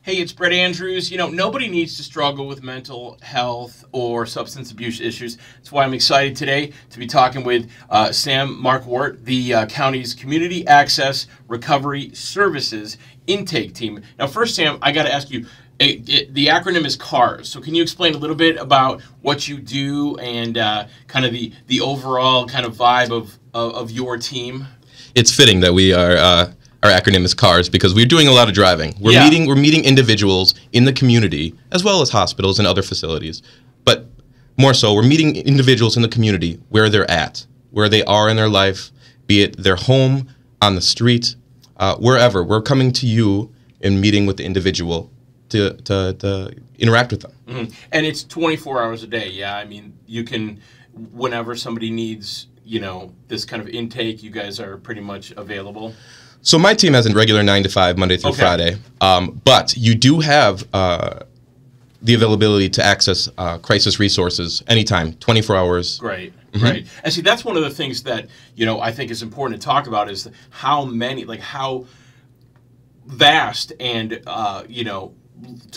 Hey, it's Brett Andrews. Nobody needs to struggle with mental health or substance abuse issues. That's why I'm excited today to be talking with Sam Markwart, the county's Community Access Recovery Services intake team. Now, first, Sam, I got to ask you, the acronym is CARS. So can you explain a little bit about what you do and kind of the overall kind of vibe of your team? It's fitting that we are... Our acronym is CARS because we're doing a lot of driving. We're meeting individuals in the community as well as hospitals and other facilities. But more so, we're meeting individuals in the community where they're at, where they are in their life, be it their home, on the street, wherever. We're coming to you and meeting with the individual to interact with them. Mm-hmm. And it's 24 hours a day, yeah? I mean, you can, whenever somebody needs, this kind of intake, you guys are pretty much available? So my team has a regular 9 to 5, Monday through Friday, but you do have the availability to access crisis resources anytime, 24 hours. Great, great. And see, that's one of the things that, I think is important to talk about is how vast and,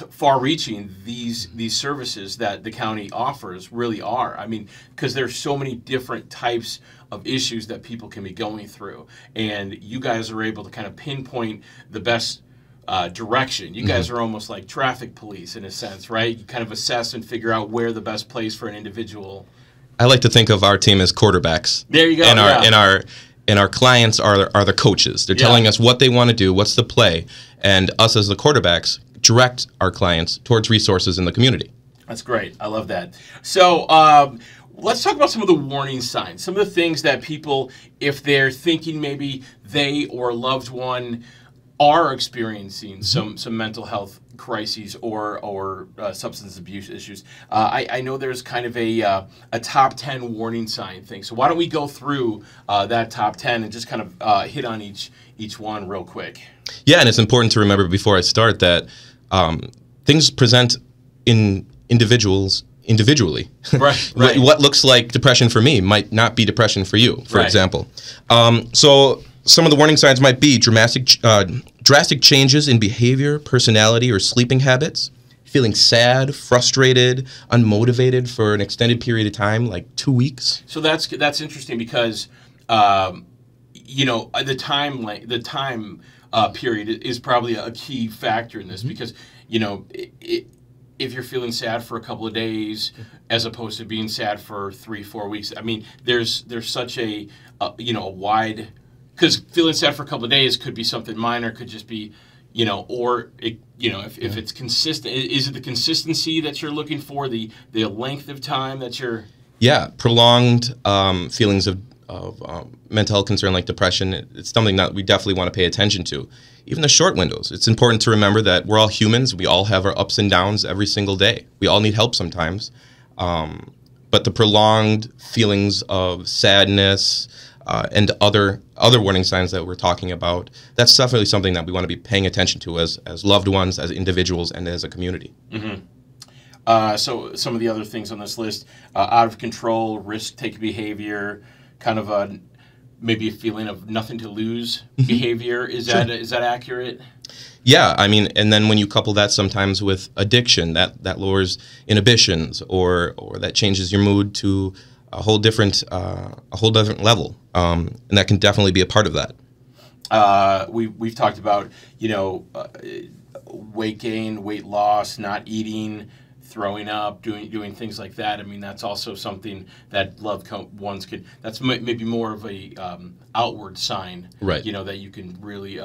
far-reaching these services that the county offers really are. I mean, because there's so many different types of issues that people can be going through, and you guys are able to kind of pinpoint the best direction. You guys are almost like traffic police in a sense, right? You kind of assess and figure out where the best place for an individual. I like to think of our team as quarterbacks. There you go. And our clients are the coaches. They're telling us what they want to do, what's the play, and us as the quarterbacks direct our clients towards resources in the community. That's great. I love that. So let's talk about some of the warning signs, some of the things that people, if they're thinking maybe they or a loved one are experiencing some mental health crises or substance abuse issues. I know there's kind of a top 10 warning sign thing. So why don't we go through that top 10 and just kind of hit on each one real quick. Yeah, and it's important to remember before I start that things present in individually. Right. What looks like depression for me might not be depression for you, for example. So some of the warning signs might be drastic changes in behavior, personality, or sleeping habits, feeling sad, frustrated, unmotivated for an extended period of time, like 2 weeks. So that's interesting because the time period is probably a key factor in this because if you're feeling sad for a couple of days as opposed to being sad for 3-4 weeks, I mean, there's such a wide, because feeling sad for a couple of days could be something minor, could just be, or it, if it's consistent, is it the consistency that you're looking for, the length of time that you're? Yeah, prolonged feelings of mental health concern like depression, it's something that we definitely want to pay attention to. Even the short windows. It's important to remember that we're all humans. We all have our ups and downs every single day. We all need help sometimes. But the prolonged feelings of sadness and other warning signs that we're talking about, that's definitely something that we want to be paying attention to as loved ones, as individuals, and as a community. So some of the other things on this list, out of control, risk-taking behavior, kind of maybe a feeling of nothing to lose behavior. Is that accurate? Yeah, I mean, and then when you couple that sometimes with addiction, that lowers inhibitions or that changes your mood to a whole different level, and that can definitely be a part of that. We've talked about weight gain, weight loss, not eating, throwing up, doing things like that. I mean, that's also something that loved ones could. That's maybe more of a outward sign, right? That you can really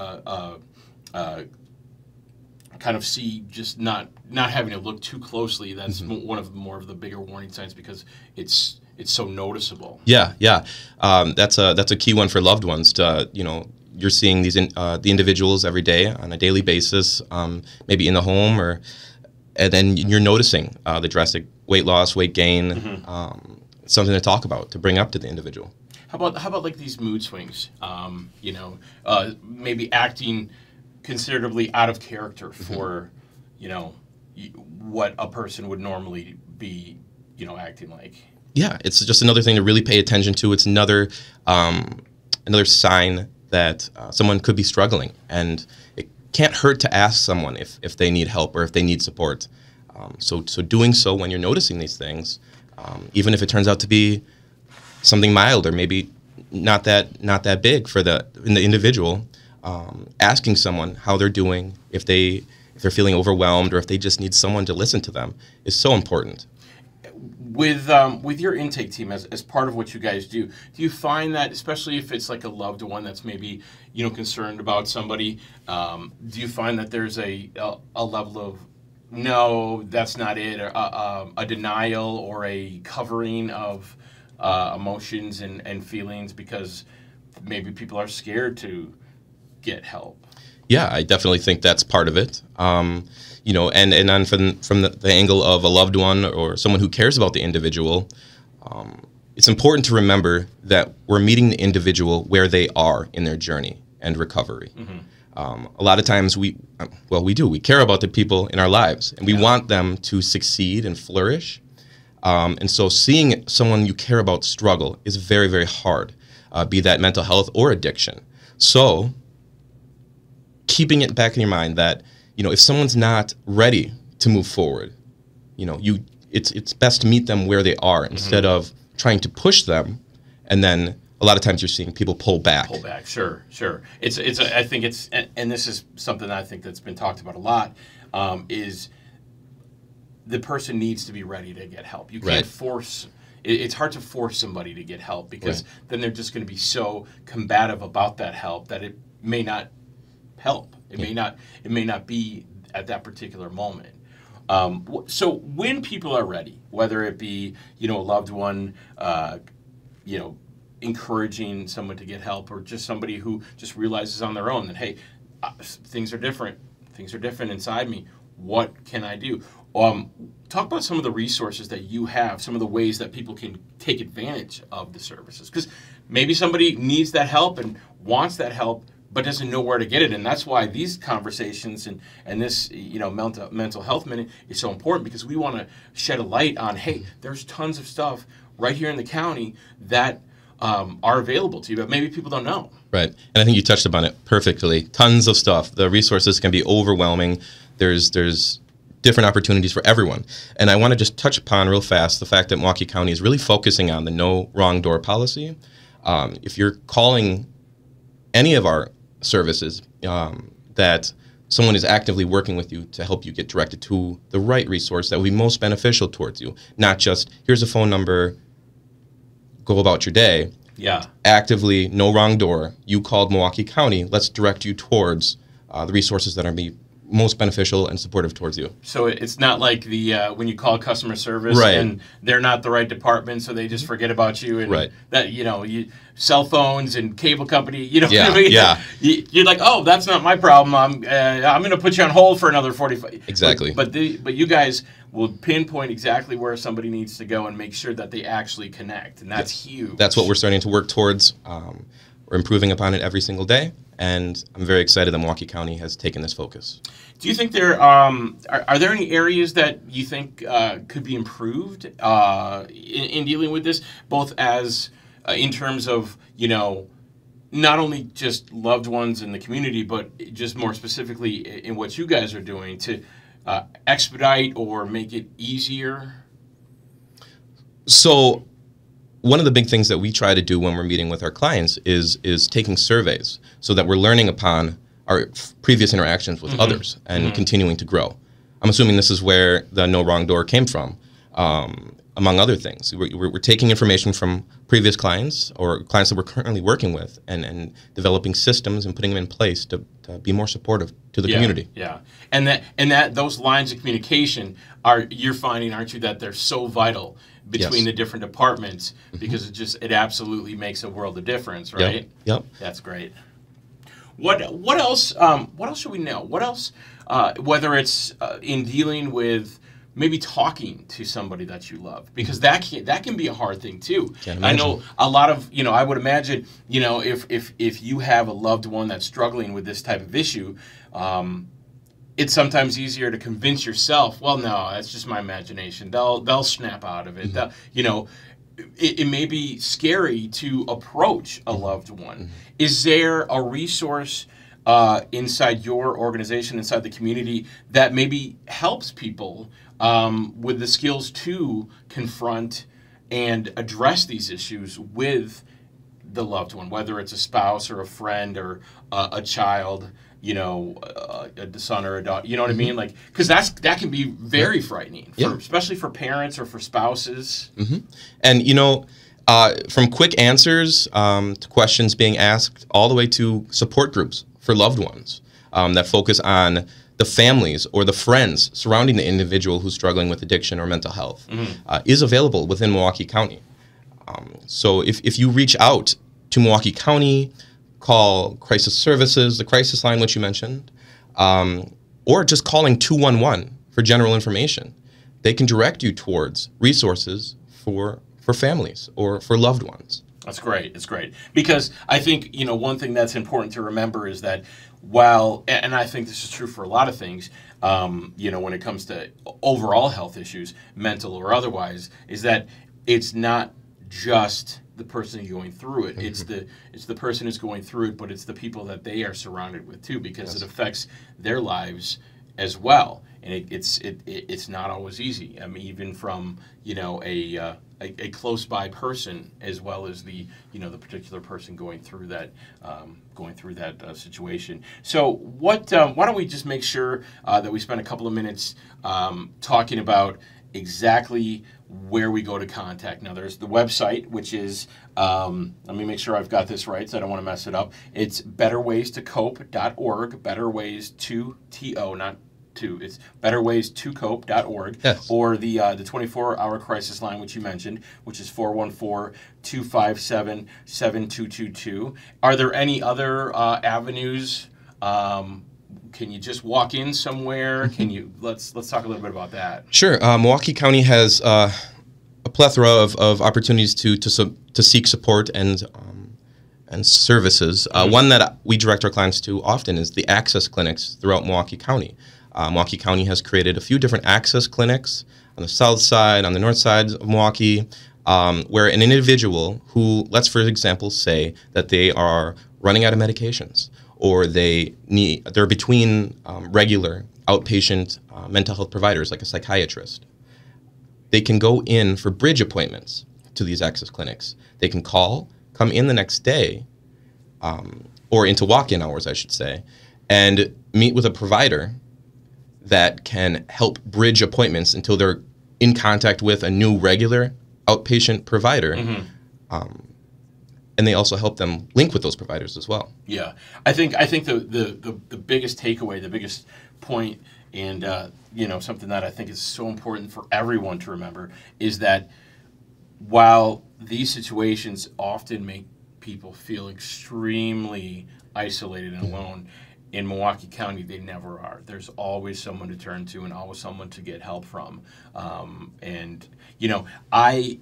kind of see, just not having to look too closely. That's one of more of the bigger warning signs because it's so noticeable. Yeah. That's a key one for loved ones. You're seeing these the individuals every day on a daily basis, maybe in the home and then you're noticing the drastic weight loss, weight gain, something to talk about, to bring up to the individual. How about like these mood swings? Maybe acting considerably out of character for, what a person would normally be, acting like. Yeah, it's just another thing to really pay attention to. It's another sign that someone could be struggling, and can't hurt to ask someone if they need help or if they need support. So doing so when you're noticing these things, even if it turns out to be something mild or maybe not that big for the individual, asking someone how they're doing, if they're feeling overwhelmed or if they just need someone to listen to them is so important. With your intake team as part of what you guys do you find that, especially if it's like a loved one that's maybe concerned about somebody, do you find that there's a level of no, that's not it, or a denial or a covering of emotions and feelings because maybe people are scared to get help? Yeah, I definitely think that's part of it. And then from the angle of a loved one or someone who cares about the individual, it's important to remember that we're meeting the individual where they are in their journey and recovery. Mm-hmm. A lot of times we care about the people in our lives, and we want them to succeed and flourish. And so seeing someone you care about struggle is very, very hard, be that mental health or addiction. So keeping it back in your mind that, if someone's not ready to move forward, it's best to meet them where they are instead of trying to push them. And then a lot of times you're seeing people pull back. Sure. I think it's, and this is something that I think that's been talked about a lot, is the person needs to be ready to get help. You can't force. It's hard to force somebody to get help because then they're just going to be so combative about that help that it may not help. It may not be at that particular moment. So when people are ready, whether it be a loved one, encouraging someone to get help, or just somebody who just realizes on their own that hey, things are different inside me. What can I do? Talk about some of the resources that you have, some of the ways that people can take advantage of the services, because maybe somebody needs that help and wants that help but doesn't know where to get it. And that's why these conversations and this, mental health minute is so important, because we want to shed a light on, hey, there's tons of stuff right here in the county that are available to you, but maybe people don't know. Right. And I think you touched upon it perfectly. Tons of stuff. The resources can be overwhelming. There's different opportunities for everyone. And I want to just touch upon real fast the fact that Milwaukee County is really focusing on the no wrong door policy. If you're calling any of our services, that someone is actively working with you to help you get directed to the right resource that will be most beneficial towards you. Not just, here's a phone number, go about your day. Yeah. Actively, no wrong door. You called Milwaukee County. Let's direct you towards the resources that are most beneficial and supportive towards you. So it's not like the when you call customer service and they're not the right department, so they just forget about you, and that cell phones and cable company, what I mean? You're like, oh, that's not my problem. I'm going to put you on hold for another 45. Exactly. But you guys will pinpoint exactly where somebody needs to go and make sure that they actually connect, and that's huge. That's what we're starting to work towards. We're improving upon it every single day, and I'm very excited that Milwaukee County has taken this focus. Do you think there are there any areas that you think could be improved in dealing with this, both as in terms of not only just loved ones in the community, but just more specifically in what you guys are doing to expedite or make it easier? So one of the big things that we try to do when we're meeting with our clients is taking surveys so that we're learning upon our previous interactions with others and continuing to grow. I'm assuming this is where the no wrong door came from, among other things. We're taking information from previous clients or clients that we're currently working with and developing systems and putting them in place to be more supportive to the community. Yeah, and that those lines of communication you're finding, aren't you, that they're so vital between the different departments, because it absolutely makes a world of difference, right? Yep. That's great. What else? What else should we know? What else? Whether it's in dealing with maybe talking to somebody that you love, because that can be a hard thing too. I know a lot of I would imagine if you have a loved one that's struggling with this type of issue, it's sometimes easier to convince yourself, well, no, that's just my imagination. They'll snap out of it. It may be scary to approach a loved one. Is there a resource inside your organization, inside the community, that maybe helps people with the skills to confront and address these issues with the loved one, whether it's a spouse or a friend or a child, a son or a daughter, you know what I mean? Like, because that can be very frightening, especially for parents or for spouses. And, from quick answers to questions being asked all the way to support groups for loved ones that focus on the families or the friends surrounding the individual who's struggling with addiction or mental health is available within Milwaukee County. So if you reach out to Milwaukee County, call crisis services, the crisis line which you mentioned, or just calling 211 for general information, they can direct you towards resources for families or for loved ones. That's great. It's great. Because I think, one thing that's important to remember is that while, and I think this is true for a lot of things, when it comes to overall health issues, mental or otherwise, is that it's not just the person who's going through it. It's the person who's going through it, but it's the people that they are surrounded with too, because it affects their lives as well. And it's not always easy. I mean, even from a close by person, as well as the the particular person going through that situation. So why don't we just make sure that we spend a couple of minutes talking about exactly where we go to contact. Now, there's the website, which is, let me make sure I've got this right, so I don't want to mess it up. It's betterwaystocope.org, betterways2to, not to, it's betterways2cope.org, yes. Or the 24-hour crisis line, which you mentioned, which is 414-257-7222. Are there any other avenues? Can you just walk in somewhere? Can you let's talk a little bit about that. Sure. Milwaukee County has a plethora of opportunities to seek support and services. One that we direct our clients to often is the access clinics throughout Milwaukee County. Milwaukee County has created a few different access clinics on the south side, on the north side of Milwaukee, where an individual who, let's for example say that they are running out of medications, or they're between regular outpatient mental health providers like a psychiatrist. They can go in for bridge appointments to these access clinics. They can come in the next day, or into walk-in hours, I should say, and meet with a provider that can help bridge appointments until they're in contact with a new regular outpatient provider. And they also help them link with those providers as well. Yeah, I think the biggest takeaway, the biggest point, and something that I think is so important for everyone to remember is that while these situations often make people feel extremely isolated and alone, in Milwaukee County they never are. There's always someone to turn to and always someone to get help from. And I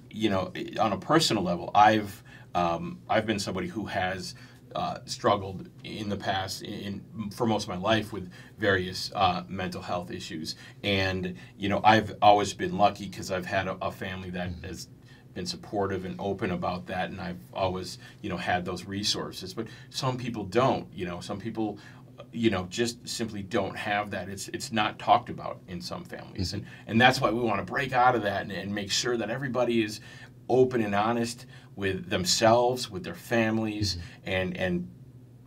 on a personal level, I've been somebody who has struggled in the past for most of my life with various mental health issues. And, I've always been lucky because I've had a family that has been supportive and open about that. And I've always, had those resources. But some people don't, some people, just simply don't have that. It's not talked about in some families. And that's why we want to break out of that and make sure that everybody is open and honest with themselves, with their families, and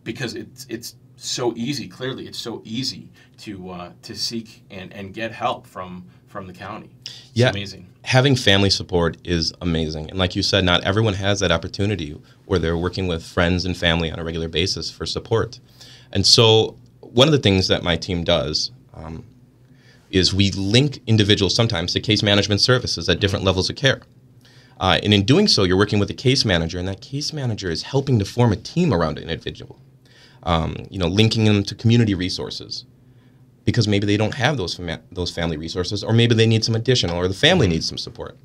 because it's so easy. Clearly, it's so easy to seek and get help from the county. It's amazing. Having family support is amazing, and like you said, not everyone has that opportunity where they're working with friends and family on a regular basis for support. And so, one of the things that my team does is we link individuals sometimes to case management services at different levels of care. And in doing so, you're working with a case manager, and that case manager is helping to form a team around an individual, linking them to community resources, because maybe they don't have those family resources, or maybe they need some additional, or the family needs some support.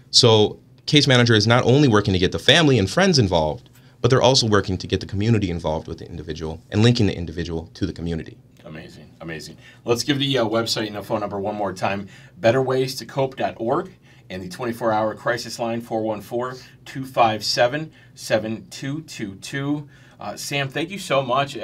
So case manager is not only working to get the family and friends involved, but they're also working to get the community involved with the individual and linking the individual to the community. Amazing, amazing. Let's give the website and the phone number one more time, betterwaystocope.org. And the 24-hour crisis line, 414-257-7222. Sam, thank you so much.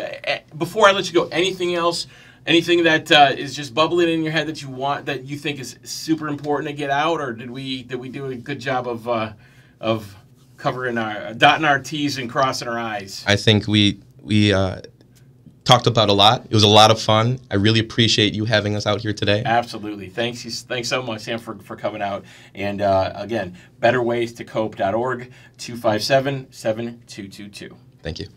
Before I let you go, anything else? Anything that is just bubbling in your head that you think is super important to get out, or did we do a good job of covering dotting our T's and crossing our I's? I think we talked about a lot. It was a lot of fun. I really appreciate you having us out here today. Absolutely. Thanks so much, Sam, for coming out. And again, betterways to cope.org, 257-7222. Thank you.